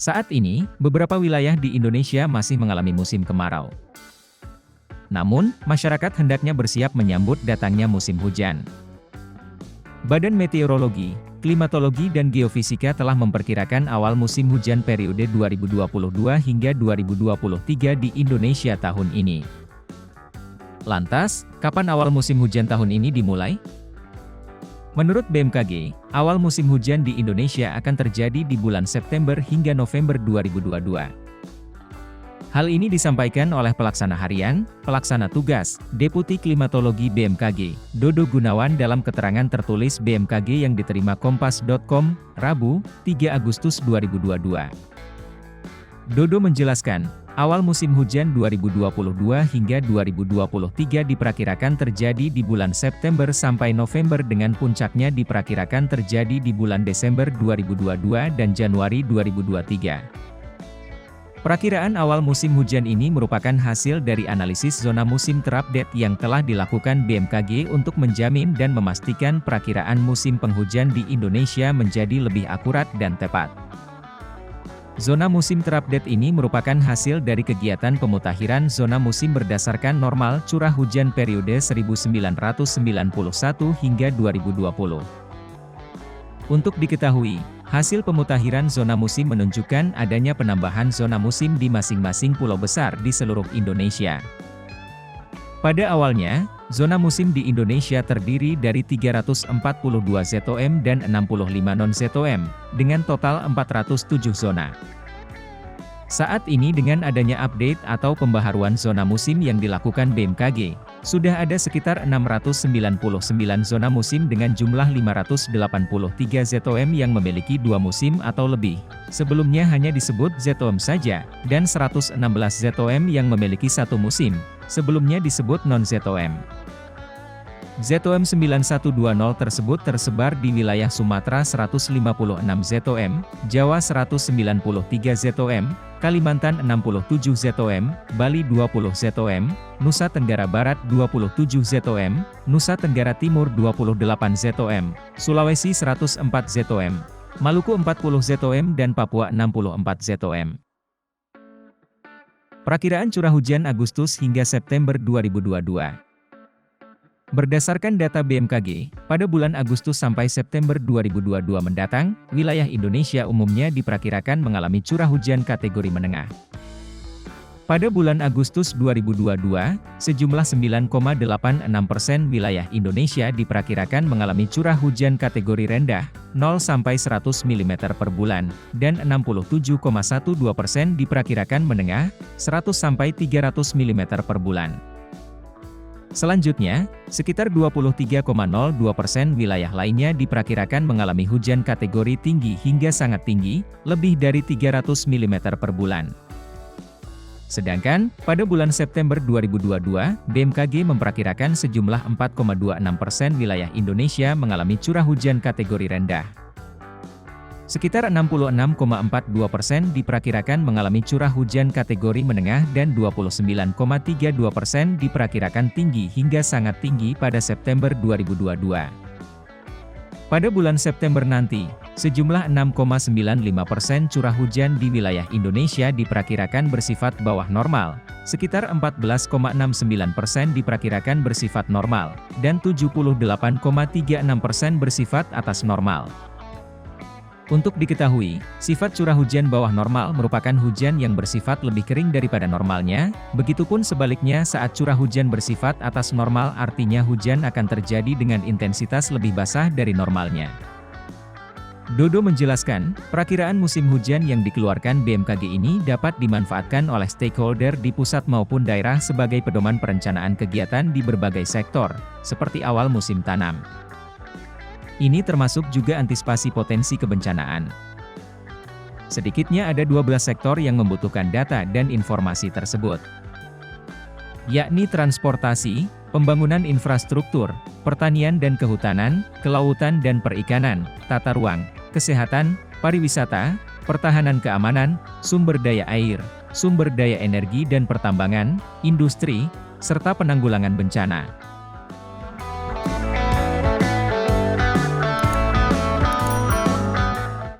Saat ini, beberapa wilayah di Indonesia masih mengalami musim kemarau. Namun, masyarakat hendaknya bersiap menyambut datangnya musim hujan. Badan Meteorologi, Klimatologi dan Geofisika telah memperkirakan awal musim hujan periode 2022 hingga 2023 di Indonesia tahun ini. Lantas, kapan awal musim hujan tahun ini dimulai? Menurut BMKG, awal musim hujan di Indonesia akan terjadi di bulan September hingga November 2022. Hal ini disampaikan oleh Pelaksana Harian, Pelaksana Tugas, Deputi Klimatologi BMKG, Dodo Gunawan dalam keterangan tertulis BMKG yang diterima Kompas.com, Rabu, 3 Agustus 2022. Dodo menjelaskan, awal musim hujan 2022 hingga 2023 diperkirakan terjadi di bulan September sampai November dengan puncaknya diperkirakan terjadi di bulan Desember 2022 dan Januari 2023. Perakiraan awal musim hujan ini merupakan hasil dari analisis zona musim terupdate yang telah dilakukan BMKG untuk menjamin dan memastikan perakiraan musim penghujan di Indonesia menjadi lebih akurat dan tepat. Zona musim terupdate ini merupakan hasil dari kegiatan pemutakhiran zona musim berdasarkan normal curah hujan periode 1991 hingga 2020. Untuk diketahui, hasil pemutakhiran zona musim menunjukkan adanya penambahan zona musim di masing-masing pulau besar di seluruh Indonesia. Pada awalnya, zona musim di Indonesia terdiri dari 342 ZOM dan 65 non-ZOM, dengan total 407 zona. Saat ini dengan adanya update atau pembaharuan zona musim yang dilakukan BMKG, sudah ada sekitar 699 zona musim dengan jumlah 583 ZOM yang memiliki 2 musim atau lebih. Sebelumnya hanya disebut ZOM saja, dan 116 ZOM yang memiliki 1 musim. Sebelumnya disebut non-ZOM. ZOM 9120 tersebut tersebar di wilayah Sumatera 156 ZOM, Jawa 193 ZOM, Kalimantan 67 ZOM, Bali 20 ZOM, Nusa Tenggara Barat 27 ZOM, Nusa Tenggara Timur 28 ZOM, Sulawesi 104 ZOM, Maluku 40 ZOM dan Papua 64 ZOM. Perakiraan curah hujan Agustus hingga September 2022. Berdasarkan data BMKG, pada bulan Agustus sampai September 2022 mendatang, wilayah Indonesia umumnya diperkirakan mengalami curah hujan kategori menengah. Pada bulan Agustus 2022, sejumlah 9,86% wilayah Indonesia diperkirakan mengalami curah hujan kategori rendah, 0-100 mm per bulan, dan 67,12% diperkirakan menengah, 100-300 mm per bulan. Selanjutnya, sekitar 23,02% wilayah lainnya diperkirakan mengalami hujan kategori tinggi hingga sangat tinggi, lebih dari 300 mm per bulan. Sedangkan, pada bulan September 2022, BMKG memperkirakan sejumlah 4,26% wilayah Indonesia mengalami curah hujan kategori rendah. Sekitar 66,42% diperkirakan mengalami curah hujan kategori menengah dan 29,32% diperkirakan tinggi hingga sangat tinggi pada September 2022. Pada bulan September nanti, sejumlah 6,95% curah hujan di wilayah Indonesia diperkirakan bersifat bawah normal, sekitar 14,69% diperkirakan bersifat normal, dan 78,36% bersifat atas normal. Untuk diketahui, sifat curah hujan bawah normal merupakan hujan yang bersifat lebih kering daripada normalnya, begitupun sebaliknya saat curah hujan bersifat atas normal artinya hujan akan terjadi dengan intensitas lebih basah dari normalnya. Dodo menjelaskan, perakiraan musim hujan yang dikeluarkan BMKG ini dapat dimanfaatkan oleh stakeholder di pusat maupun daerah sebagai pedoman perencanaan kegiatan di berbagai sektor, seperti awal musim tanam. Ini termasuk juga antisipasi potensi kebencanaan. Sedikitnya ada 12 sektor yang membutuhkan data dan informasi tersebut, yakni transportasi, pembangunan infrastruktur, pertanian dan kehutanan, kelautan dan perikanan, tata ruang, kesehatan, pariwisata, pertahanan keamanan, sumber daya air, sumber daya energi dan pertambangan, industri, serta penanggulangan bencana.